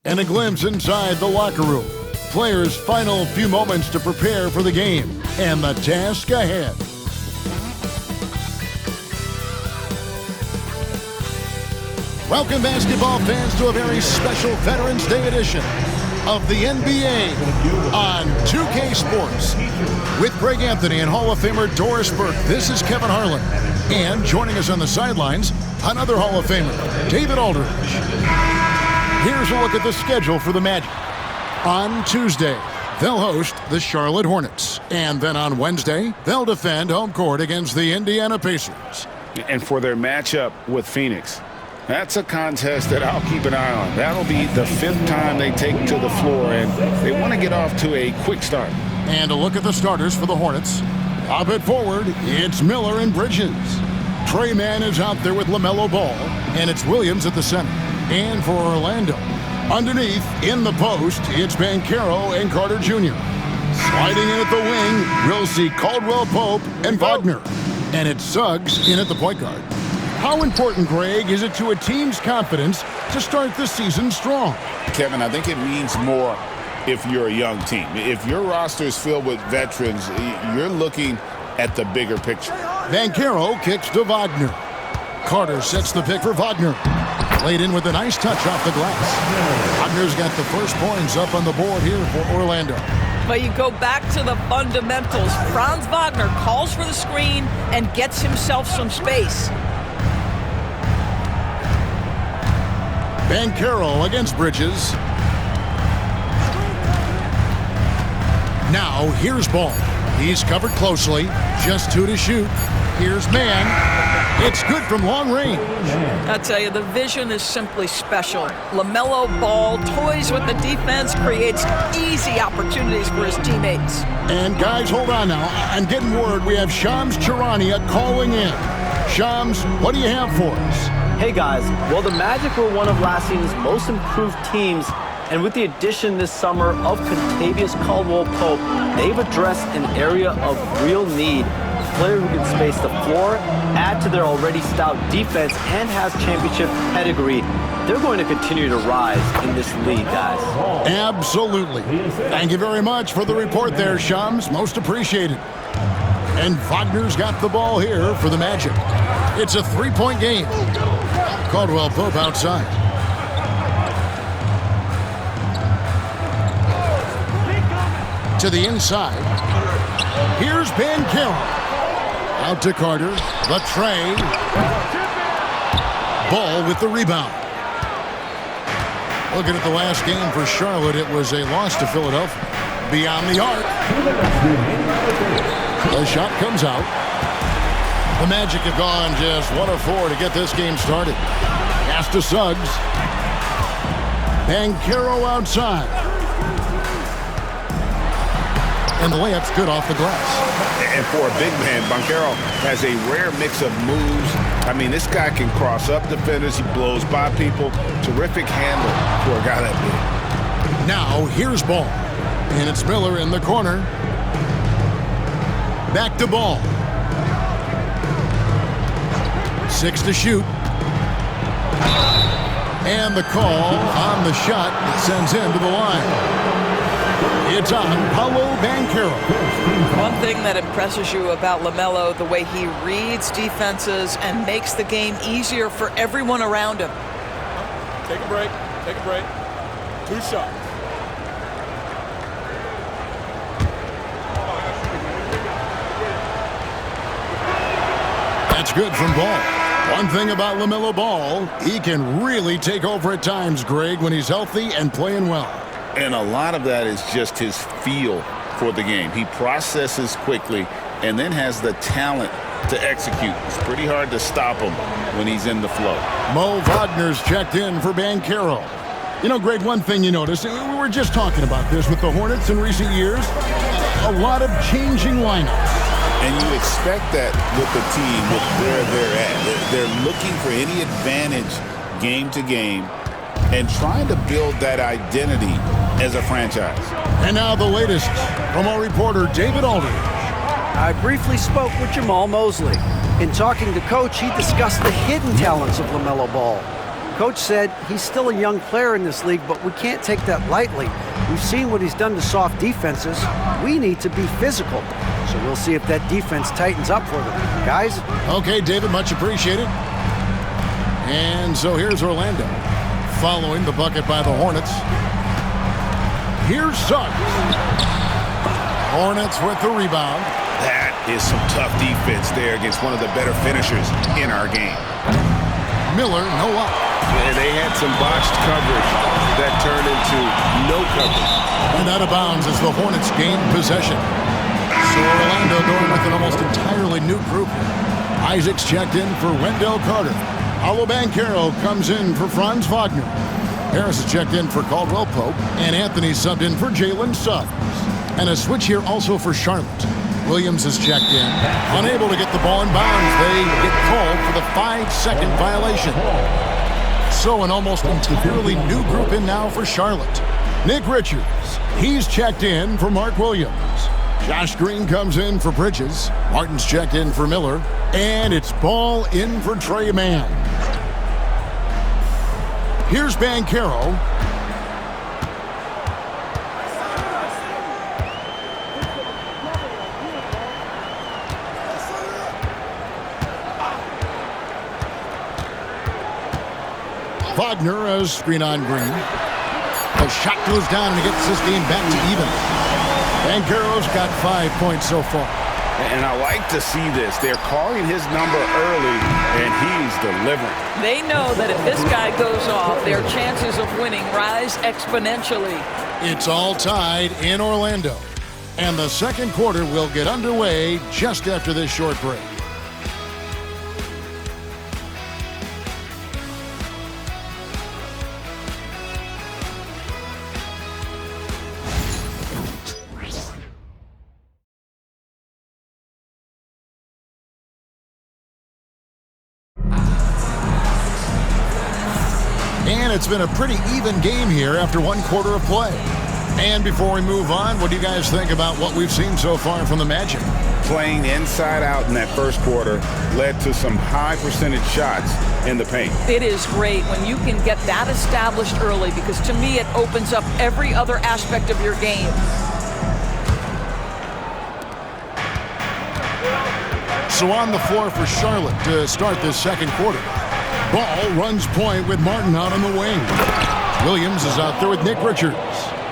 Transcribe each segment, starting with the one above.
And a glimpse inside the locker room. Players' final few moments to prepare for the game and the task ahead. Welcome, basketball fans, to a very special Veterans Day edition of the NBA on 2K Sports. With Greg Anthony and Hall of Famer Doris Burke, this is Kevin Harlan. And joining us on the sidelines, another Hall of Famer, David Aldridge. Here's a look at the schedule for the Magic. On Tuesday, they'll host the Charlotte Hornets. And then on Wednesday, they'll defend home court against the Indiana Pacers. And for their matchup with Phoenix, that's a contest that I'll keep an eye on. That'll be the 5th time they take to the floor, and they want to get off to a quick start. And a look at the starters for the Hornets. Up at forward, it's Miller and Bridges. Trey Mann is out there with LaMelo Ball, and it's Williams at the center. And for Orlando, underneath, in the post, it's Banchero and Carter Jr. Sliding in at the wing, we'll see Caldwell Pope and Wagner. And it's Suggs in at the point guard. How important, Greg, is it to a team's confidence to start the season strong? Kevin, I think it means more if you're a young team. If your roster is filled with veterans, you're looking at the bigger picture. Banchero kicks to Wagner. Carter sets the pick for Wagner. Laid in with a nice touch off the glass. Wagner's got the first points up on the board here for Orlando. But you go back to the fundamentals. Franz Wagner calls for the screen and gets himself some space. Banchero against Bridges. Now, here's Ball. He's covered closely. Just 2 to shoot. Here's Mann. It's good from long range. I tell you, the vision is simply special. LaMelo Ball toys with the defense, creates easy opportunities for his teammates. And guys, hold on now. I'm getting word we have Shams Charania calling in. Shams, what do you have for us? Hey guys, well, the Magic were one of last season's most improved teams, and with the addition this summer of Kentavious Caldwell-Pope, they've addressed an area of real need. A player who can space the floor, add to their already stout defense, and has championship pedigree. They're going to continue to rise in this league, guys. Absolutely. Thank you very much for the report there, Shams. Most appreciated. And Wagner's got the ball here for the Magic. It's a 3-point game. Caldwell Pope outside. To the inside. Here's Banchero. Out to Carter. The tray. Ball with the rebound. Looking at the last game for Charlotte, it was a loss to Philadelphia. Beyond the arc. The shot comes out. The Magic have gone just 1 of 4 to get this game started. Pass to Suggs. Banchero outside. And the layup's good off the glass. And for a big man, Banchero has a rare mix of moves. I mean, this guy can cross up defenders. He blows by people. Terrific handle for a guy that big. Now, here's Ball. And it's Miller in the corner. Back to Ball. 6 to shoot. And the call on the shot that sends him to the line. It's on Paolo Banchero. One thing that impresses you about LaMelo, the way he reads defenses and makes the game easier for everyone around him. Take a break. Take a break. 2 shots. That's good from Ball. One thing about LaMelo Ball, he can really take over at times, Greg, when he's healthy and playing well. And a lot of that is just his feel for the game. He processes quickly and then has the talent to execute. It's pretty hard to stop him when he's in the flow. Mo Wagner's checked in for Banchero. You know, Greg, one thing you notice, we were just talking about this with the Hornets in recent years, a lot of changing lineups. And you expect that with the team, with where they're at. They're looking for any advantage game to game and trying to build that identity as a franchise. And now the latest from our reporter, David Aldridge. I briefly spoke with Jamal Mosley. In talking to Coach, he discussed the hidden talents of LaMelo Ball. Coach said he's still a young player in this league, but we can't take that lightly. We've seen what he's done to soft defenses. We need to be physical. So we'll see if that defense tightens up for them. Guys? Okay, David, much appreciated. And so here's Orlando, following the bucket by the Hornets. Here's Suggs. Hornets with the rebound. That is some tough defense there against one of the better finishers in our game. Miller, no up. And they had some botched coverage that turned into no coverage. And out of bounds as the Hornets gain possession. So Orlando going with an almost entirely new group. Isaac's checked in for Wendell Carter. Paolo Banchero comes in for Franz Wagner. Harris is checked in for Caldwell Pope. And Anthony subbed in for Jalen Suggs. And a switch here also for Charlotte. Williams is checked in. Unable to get the ball in bounds. They get called for the 5-second violation. So an almost entirely new group in now for Charlotte. Nick Richards, he's checked in for Mark Williams. Josh Green comes in for Bridges. Martin's checked in for Miller. And it's ball in for Trey Mann. Here's Banchero. Wagner as screen on Green. The shot goes down and he gets this game back to even. Banchero's got 5 points so far. And I like to see this. They're calling his number early, and he's delivering. They know that if this guy goes off, their chances of winning rise exponentially. It's all tied in Orlando. And the second quarter will get underway just after this short break. And it's been a pretty even game here after one quarter of play. And before we move on, what do you guys think about what we've seen so far from the Magic? Playing inside out in that first quarter led to some high percentage shots in the paint. It is great when you can get that established early because to me it opens up every other aspect of your game. So on the floor for Charlotte to start this second quarter. Ball runs point with Martin out on the wing. Williams is out there with Nick Richards.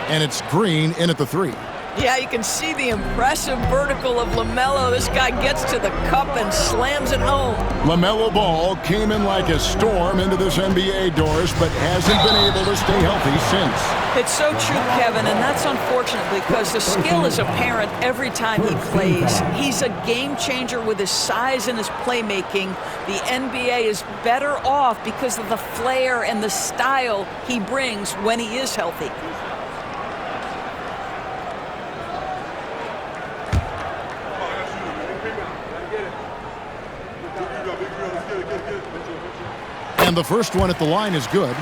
And it's Green in at the three. Yeah, you can see the impressive vertical of LaMelo. This guy gets to the cup and slams it home. LaMelo Ball came in like a storm into this NBA, Doris, but hasn't been able to stay healthy since. It's so true, Kevin, and that's unfortunate because the skill is apparent every time he plays. He's a game changer with his size and his playmaking. The NBA is better off because of the flair and the style he brings when he is healthy. And the first one at the line is good.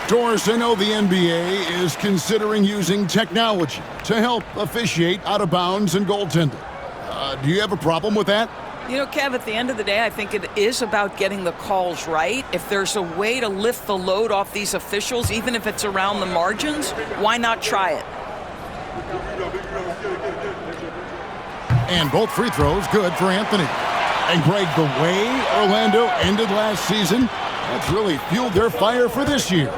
Doris, I know the NBA is considering using technology to help officiate out of bounds and goaltending. Do you have a problem with that? You know, Kev, at the end of the day, I think it is about getting the calls right. If there's a way to lift the load off these officials, even if it's around the margins, why not try it? And both free throws good for Anthony. And Greg, the way Orlando ended last season, that's really fueled their fire for this year.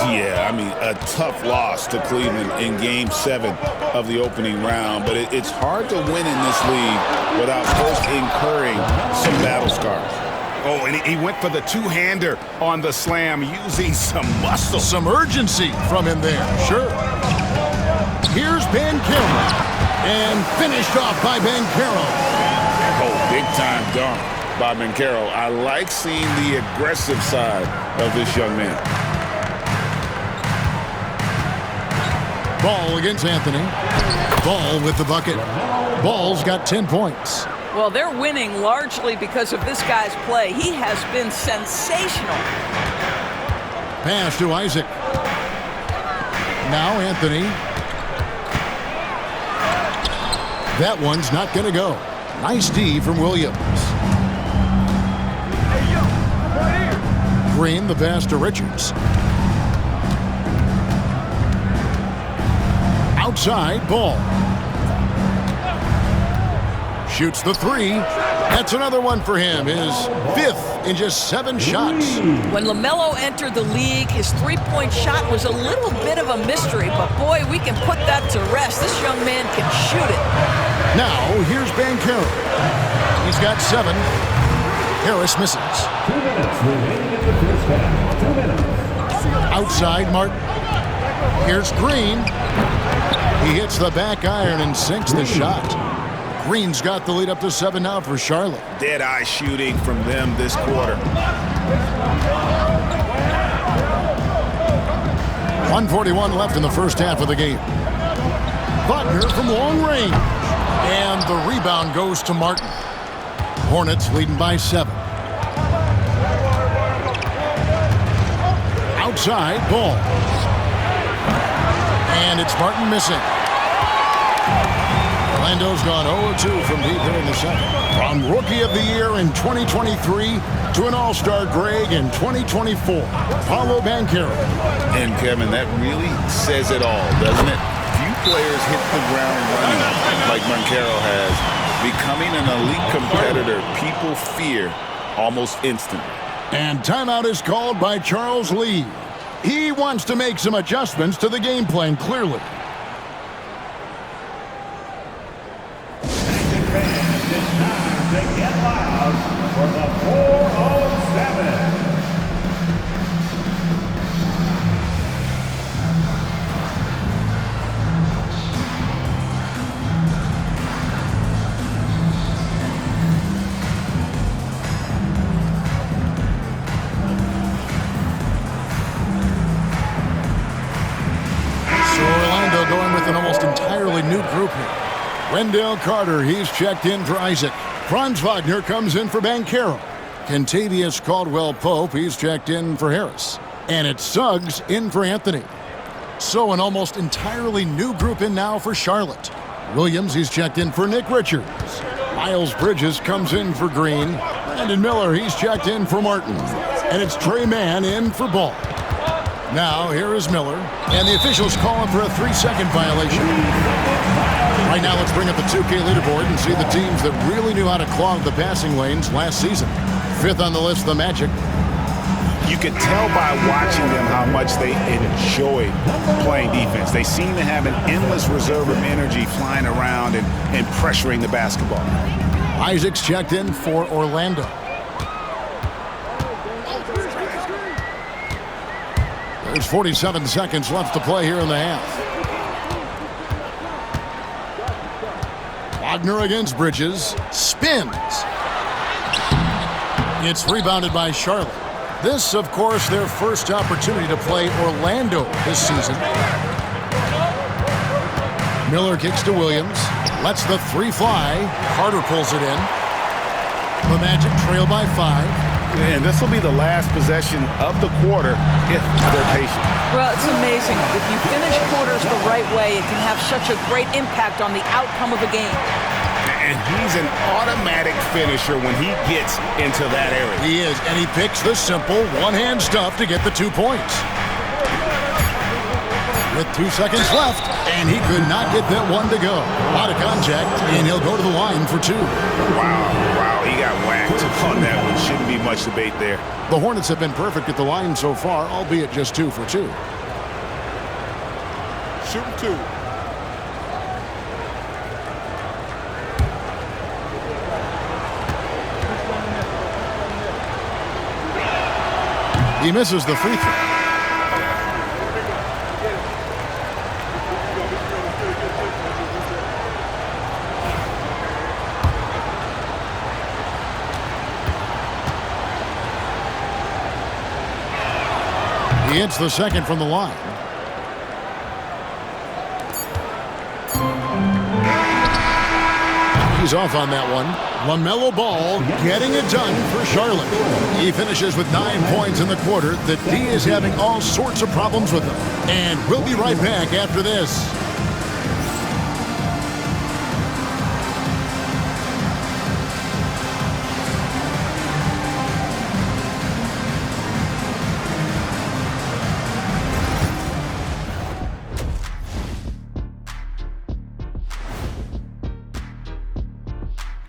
Yeah, I mean, a tough loss to Cleveland in Game 7 of the opening round. But it's hard to win in this league without first incurring some battle scars. Oh, and he went for the two-hander on the slam using some muscle. Some urgency from him there, sure. Here's Banchero. And finished off by Banchero. Oh, big-time dunk by Banchero. I like seeing the aggressive side of this young man. Ball against Anthony. Ball with the bucket. Ball's got 10 points. Well, they're winning largely because of this guy's play. He has been sensational. Pass to Isaac. Now Anthony. That one's not going to go. Nice D from Williams. Green, the pass to Richards. Outside, Ball. Shoots the three. That's another one for him. His 5th in just 7 shots. When LaMelo entered the league, his three-point shot was a little bit of a mystery, but boy, we can put that to rest. This young man can shoot it. Now, here's Banchero. He's got 7. Harris misses. 2 minutes remaining in the first half. 2 minutes. Outside, Martin. Here's Green. He hits the back iron and sinks the shot. Green's got the lead up to 7 now for Charlotte. Dead-eye shooting from them this quarter. 1:41 left in the first half of the game. Wagner from long range. And the rebound goes to Martin. Hornets leading by 7. Outside, Ball. And it's Martin missing. Orlando's gone 0-2 from deep here in the second. From Rookie of the Year in 2023 to an All-Star Greg in 2024, Paolo Banchero. And, Kevin, that really says it all, doesn't it? Few players hit the ground running like Banchero has. Becoming an elite competitor, people fear almost instantly. And timeout is called by Charles Lee. He wants to make some adjustments to the game plan, clearly. Get loud for the 407. So Orlando going with an almost entirely new group here. Wendell Carter, he's checked in for Isaac. Franz Wagner comes in for Banchero. Kentavious Caldwell-Pope, he's checked in for Harris. And it's Suggs in for Anthony. So an almost entirely new group in now for Charlotte. Williams, he's checked in for Nick Richards. Miles Bridges comes in for Green. Brandon Miller, he's checked in for Martin. And it's Trey Mann in for Ball. Now, here is Miller. And the officials call him for a 3-second violation. Right now, let's bring up the 2K leaderboard and see the teams that really knew how to clog the passing lanes last season. 5th on the list, the Magic. You could tell by watching them how much they enjoy playing defense. They seem to have an endless reserve of energy flying around and pressuring the basketball. Isaac's checked in for Orlando. There's 47 seconds left to play here in the half. Wagner against Bridges. Spins. It's rebounded by Charlotte. This, of course, their first opportunity to play Orlando this season. Miller kicks to Williams. Lets the 3 fly. Carter pulls it in. The Magic trail by 5. And this will be the last possession of the quarter if they're patient. Well, it's amazing. If you finish quarters the right way, it can have such a great impact on the outcome of a game. And he's an automatic finisher when he gets into that area. He is, and he picks the simple one-hand stuff to get the 2 points. With 2 seconds left, and he could not get that one to go. Out of contact, and he'll go to the line for 2. Wow, he got whacked on that one. Shouldn't be much debate there. The Hornets have been perfect at the line so far, albeit just 2 for 2. Shooting 2. He misses the free throw. He hits the second from the line. He's off on that one. LaMelo Ball getting it done for Charlotte. He finishes with 9 points in the quarter. The D is having all sorts of problems with him. And we'll be right back after this.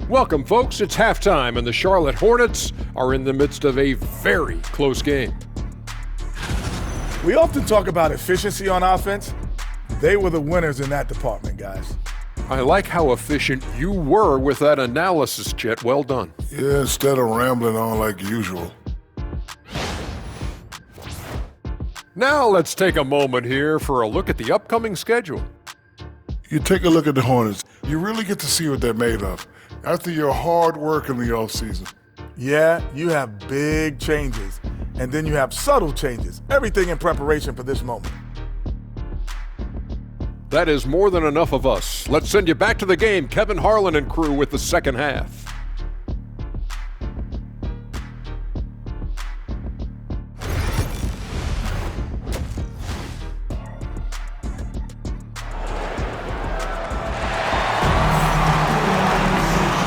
Welcome, folks. It's halftime, and the Charlotte Hornets are in the midst of a very close game. We often talk about efficiency on offense. They were the winners in that department, guys. I like how efficient you were with that analysis, Chet. Well done. Yeah, instead of rambling on like usual. Now let's take a moment here for a look at the upcoming schedule. You take a look at the Hornets, you really get to see what they're made of after your hard work in the offseason. Yeah, you have big changes, and then you have subtle changes. Everything in preparation for this moment. That is more than enough of us. Let's send you back to the game, Kevin Harlan and crew, with the second half.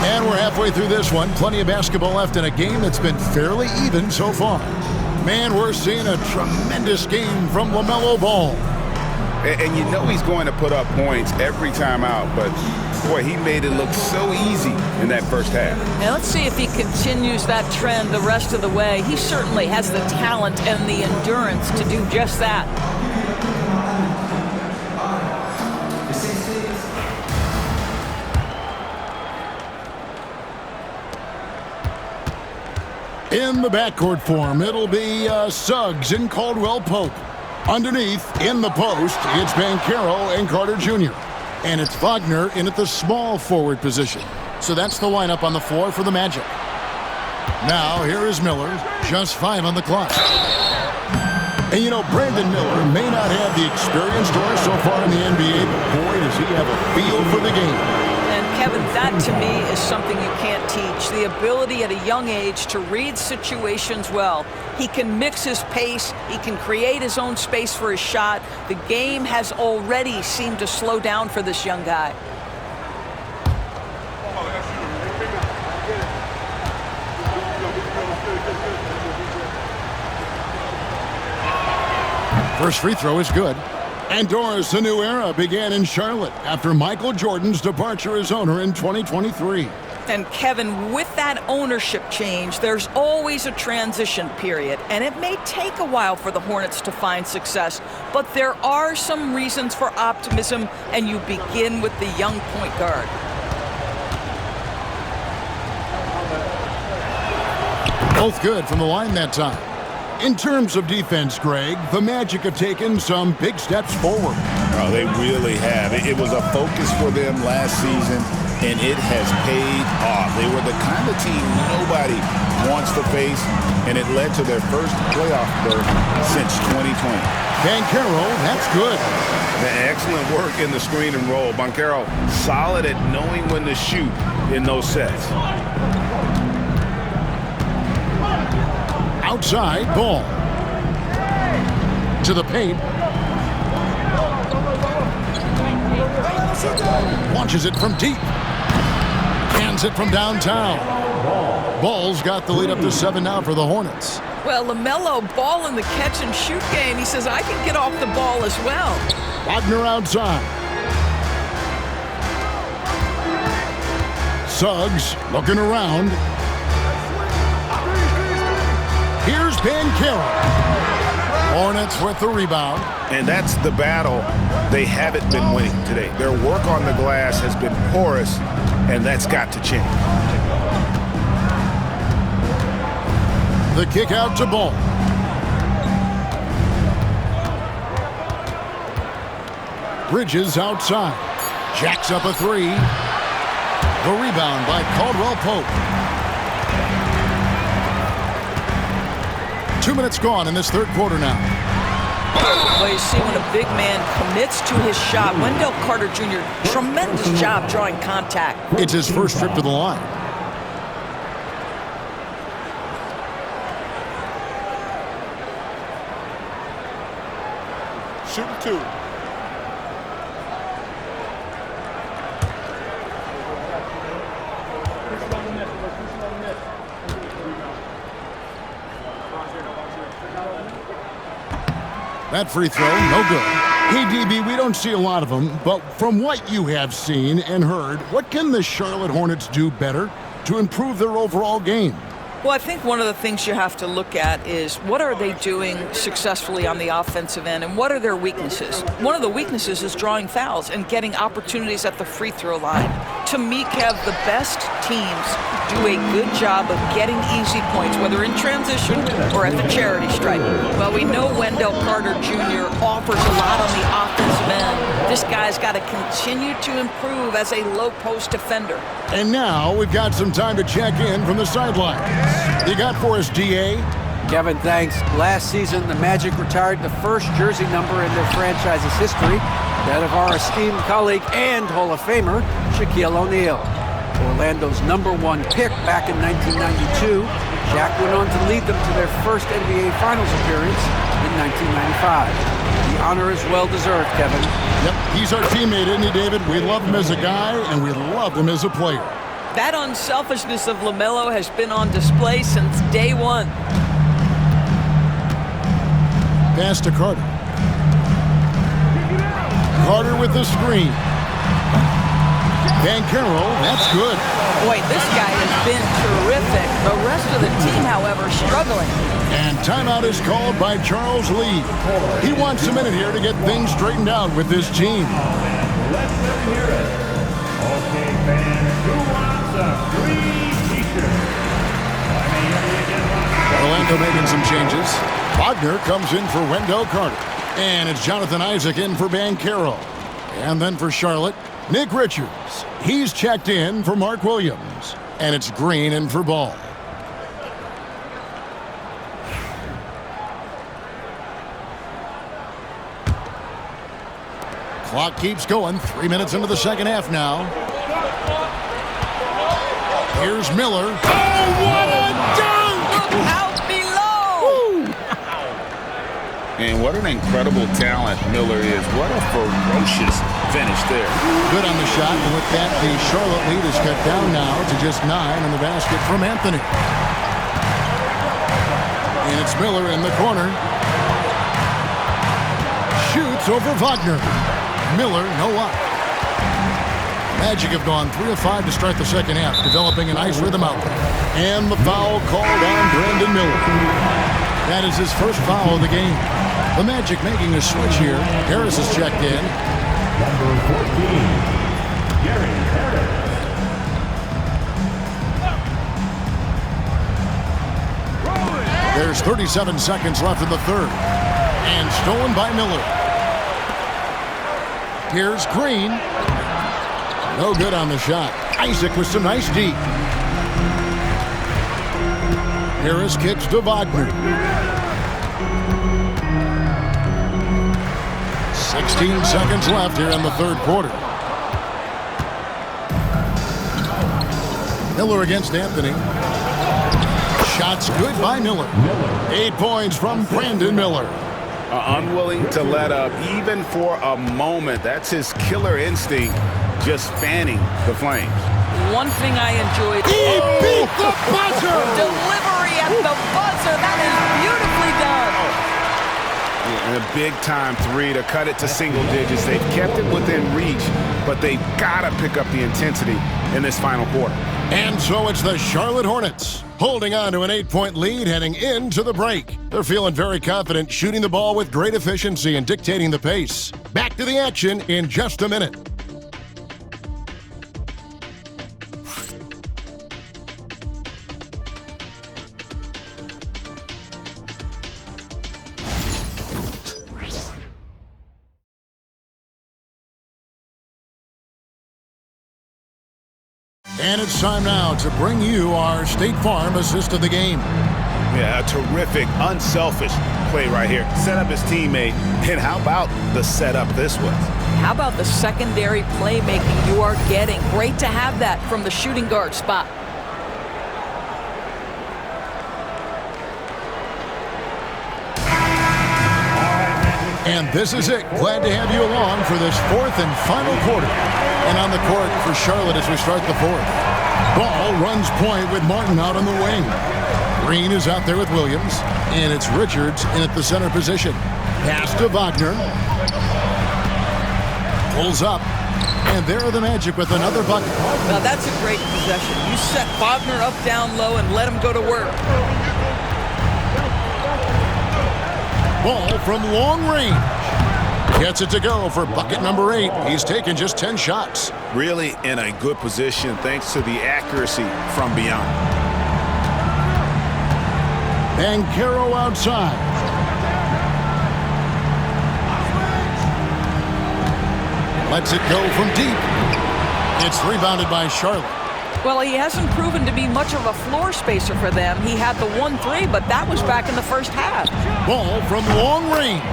And we're halfway through this one. Plenty of basketball left in a game that's been fairly even so far. Man, we're seeing a tremendous game from LaMelo Ball. And you know he's going to put up points every time out, but boy, he made it look so easy in that first half. Now let's see if he continues that trend the rest of the way. He certainly has the talent and the endurance to do just that. In the backcourt form, it'll be Suggs and Caldwell Pope. Underneath, in the post, it's Banchero and Carter Jr. And it's Wagner in at the small forward position. So that's the lineup on the floor for the Magic. Now, here is Miller, just 5 on the clock. And you know, Brandon Miller may not have the experience story so far in the NBA, but boy, does he have a feel for the game. And Kevin, that to me is something you can't teach. The ability at a young age to read situations well. He can mix his pace. He can create his own space for his shot. The game has already seemed to slow down for this young guy. First free throw is good. And Doris, a new era began in Charlotte after Michael Jordan's departure as owner in 2023. And Kevin, with that ownership change, there's always a transition period, and it may take a while for the Hornets to find success, but there are some reasons for optimism, and you begin with the young point guard. Both good from the line that time. In terms of defense, Greg, the Magic have taken some big steps forward. Oh, they really have. It was a focus for them last season, and it has paid off. They were the kind of team nobody wants to face, and it led to their first playoff berth since 2020. Banchero, that's good. Excellent work in the screen and roll. Banchero solid at knowing when to shoot in those sets. Outside, Ball. To the paint. Launches it from deep. Hands it from downtown. Ball's got the lead up to 7 now for the Hornets. Well, LaMelo Ball in the catch-and-shoot game. He says, I can get off the ball as well. Wagner outside. Suggs looking around. Here's Banchero. Hornets with the rebound. And that's the battle they haven't been winning today. Their work on the glass has been porous, and that's got to change. The kick out to Ball. Bridges outside. Jacks up a 3. The rebound by Caldwell Pope. 2 minutes gone in this third quarter now. Well, you see when a big man commits to his shot. Wendell Carter Jr., tremendous job drawing contact. It's his first trip to the line. Shooting 2. That free throw, no good. Hey, DB, we don't see a lot of them, but from what you have seen and heard, what can the Charlotte Hornets do better to improve their overall game? Well, I think one of the things you have to look at is what are they doing successfully on the offensive end and what are their weaknesses? One of the weaknesses is drawing fouls and getting opportunities at the free throw line. To me, Kev, the best teams do a good job of getting easy points, whether in transition or at the charity stripe. Well, we know Wendell Carter Jr. offers a lot on the offensive end. This guy's got to continue to improve as a low post defender. And now we've got some time to check in from the sidelines. You got for us, DA? Kevin, thanks. Last season, the Magic retired the first jersey number in their franchise's history, that of our esteemed colleague and Hall of Famer, Shaquille O'Neal. Orlando's #1 pick back in 1992, Shaq went on to lead them to their first NBA Finals appearance in 1995. The honor is well-deserved, Kevin. Yep, he's our teammate, isn't he, David? We love him as a guy, and we love him as a player. That unselfishness of LaMelo has been on display since day one. Pass to Carter. Carter with the screen. Banchero, that's good. Boy, this guy has been terrific. The rest of the team, however, struggling. And timeout is called by Charles Lee. He wants a minute here to get things straightened out with this team. Let them hear it. Okay, fans, who wants a free t-shirt? Orlando making some changes. Wagner comes in for Wendell Carter. And it's Jonathan Isaac in for Banchero. And then for Charlotte, Nick Richards. He's checked in for Mark Williams. And it's Green in for Ball. Clock keeps going. 3 minutes into the second half now. Here's Miller. Oh, what a dunk! Out below! And what an incredible talent Miller is. What a ferocious finish there. Good on the shot. And with that, the Charlotte lead is cut down now to just 9 in the basket from Anthony. And it's Miller in the corner. Shoots over Wagner. Miller, no luck. Magic have gone 3 of 5 to start the second half, developing a nice rhythm out there. And the foul called on Brandon Miller. That is his first foul of the game. The Magic making a switch here. Harris is checked in. Number 14, Gary Harris. There's 37 seconds left in the third. And stolen by Miller. Here's Green. No good on the shot. Isaac with some nice D. Harris kicks to Wagner. 16 seconds left here in the third quarter. Miller against Anthony. Shots good by Miller. 8 points from Brandon Miller. Unwilling to let up even for a moment. That's his killer instinct, just fanning the flames. One thing I enjoyed. He beat the buzzer! Delivery at the buzzer. That is beautifully done. And a big-time three to cut it to single digits. They've kept it within reach, but they've got to pick up the intensity in this final quarter. And so it's the Charlotte Hornets holding on to an 8-point lead heading into the break. They're feeling very confident, shooting the ball with great efficiency and dictating the pace. Back to the action in just a minute. And it's time now to bring you our State Farm assist of the game. Yeah, a terrific, unselfish play right here. Set up his teammate. And how about the setup this was? How about the secondary playmaking you are getting? Great to have that from the shooting guard spot. And this is it. Glad to have you along for this fourth and final quarter. And on the court for Charlotte as we start the fourth. Ball runs point with Martin out on the wing. Green is out there with Williams. And it's Richards in at the center position. Pass to Wagner. Pulls up. And there are the Magic with another bucket. Now that's a great possession. You set Wagner up down low and let him go to work. Ball from long range. Gets it to go for bucket number 8. He's taken just 10 shots. Really in a good position thanks to the accuracy from beyond. Banchero outside. Lets it go from deep. It's rebounded by Charlotte. Well, he hasn't proven to be much of a floor spacer for them. He had the 1-3, but that was back in the first half. Ball from long range.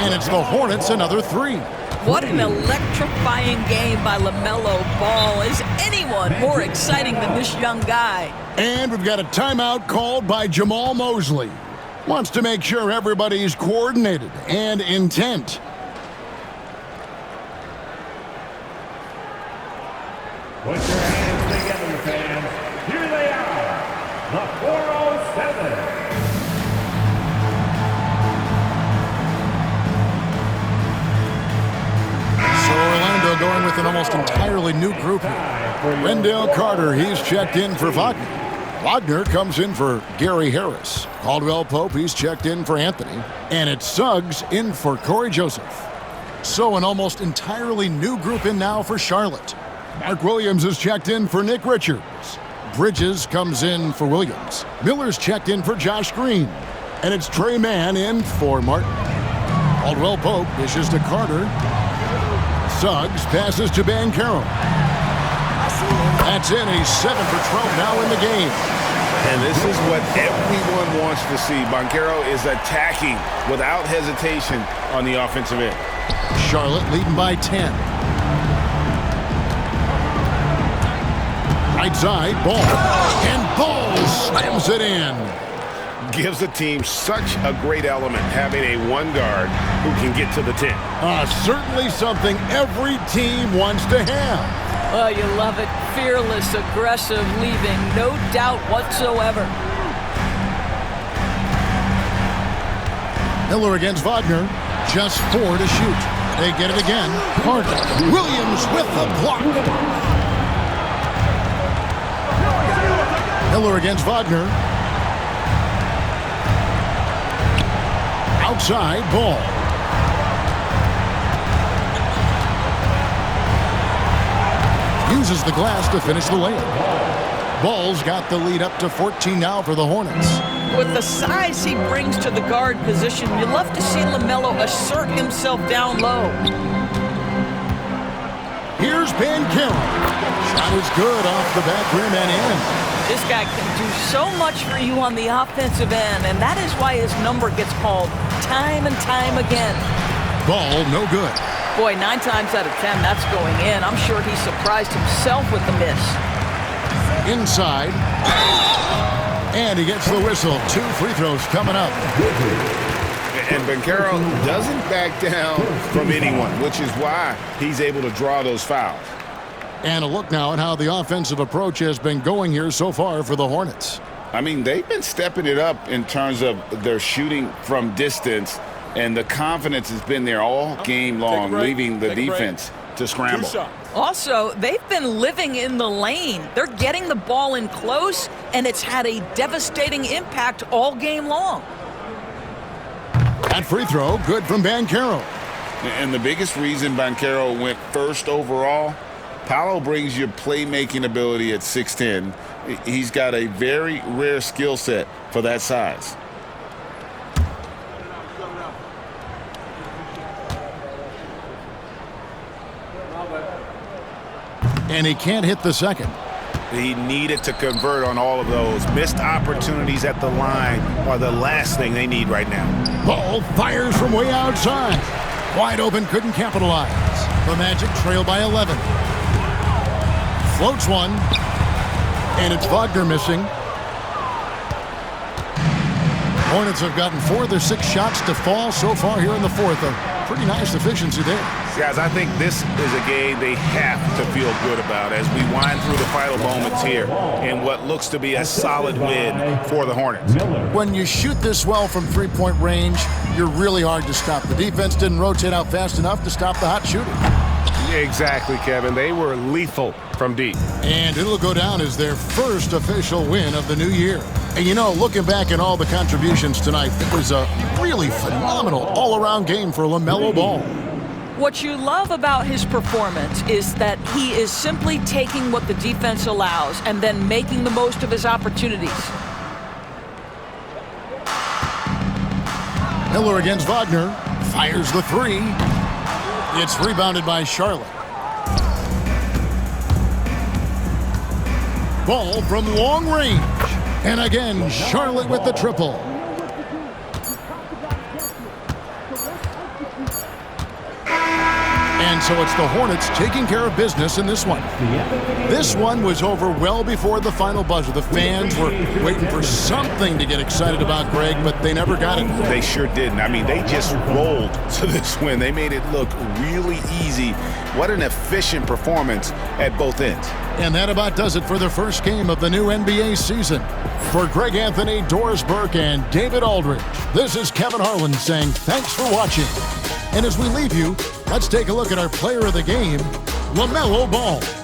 And it's the Hornets another 3. What an electrifying game by LaMelo Ball. Is anyone more exciting than this young guy? And we've got a timeout called by Jamal Mosley. Wants to make sure everybody's coordinated and intent. Put your hands together, fans. Here they are, the 407. So Orlando going with an almost entirely new group here. Wendell Carter, he's checked in for Wagner. Wagner comes in for Gary Harris. Caldwell Pope, he's checked in for Anthony. And it's Suggs in for Corey Joseph. So an almost entirely new group in now for Charlotte. Mark Williams is checked in for Nick Richards. Bridges comes in for Williams. Miller's checked in for Josh Green. And it's Trey Mann in for Martin. Caldwell Pope dishes to Carter. Suggs passes to Banchero. That's in. He's 7 for 12 now in the game. And this is what everyone wants to see. Banchero is attacking without hesitation on the offensive end. Charlotte leading by 10. Right side, Ball. And Ball slams it in. Gives the team such a great element having a one guard who can get to the 10. Certainly something every team wants to have. Oh, you love it. Fearless, aggressive, leaving no doubt whatsoever. Miller against Wagner. Just 4 to shoot. They get it again. Carter. Williams with the block. Miller against Wagner. Outside, Ball. Uses the glass to finish the layup. Ball's got the lead up to 14 now for the Hornets. With the size he brings to the guard position, you love to see LaMelo assert himself down low. Here's Banchero. Shot is good off the back rim and in. This guy can do so much for you on the offensive end, and that is why his number gets called time and time again. Ball no good. Boy, 9 times out of 10, that's going in. I'm sure he surprised himself with the miss. Inside. And he gets the whistle. 2 free throws coming up. And Banchero doesn't back down from anyone, which is why he's able to draw those fouls. And a look now at how the offensive approach has been going here so far for the Hornets. I mean, they've been stepping it up in terms of their shooting from distance, and the confidence has been there all game long, leaving the defense to scramble. Also, they've been living in the lane. They're getting the ball in close, and it's had a devastating impact all game long. That free throw, good from Banchero. And the biggest reason Banchero went first overall, Paolo brings you playmaking ability at 6'10". He's got a very rare skill set for that size. And he can't hit the second. He needed to convert on all of those. Missed opportunities at the line are the last thing they need right now. Ball fires from way outside. Wide open, couldn't capitalize. The Magic trail by 11. Floats one. And it's Wagner missing. Hornets have gotten 4 of their 6 shots to fall so far here in the fourth. A pretty nice efficiency there. Guys, I think this is a game they have to feel good about as we wind through the final moments here in what looks to be a solid win for the Hornets. When you shoot this well from three-point range, you're really hard to stop. The defense didn't rotate out fast enough to stop the hot shooter. Exactly, Kevin. They were lethal from deep. And it'll go down as their first official win of the new year. And you know, looking back at all the contributions tonight, it was a really phenomenal all-around game for LaMelo Ball. What you love about his performance is that he is simply taking what the defense allows and then making the most of his opportunities. Miller against Wagner. Fires the three. It's rebounded by Charlotte. Ball from long range. And again, Charlotte with the triple. And so it's the Hornets taking care of business in this one. This one was over well before the final buzzer. The fans were waiting for something to get excited about, Greg, but they never got it. They sure didn't. I mean, they just rolled to this win. They made it look really easy. What an efficient performance at both ends. And that about does it for the first game of the new NBA season. For Greg Anthony, Doris Burke, and David Aldridge, this is Kevin Harlan saying thanks for watching. And as we leave you, let's take a look at our player of the game, LaMelo Ball.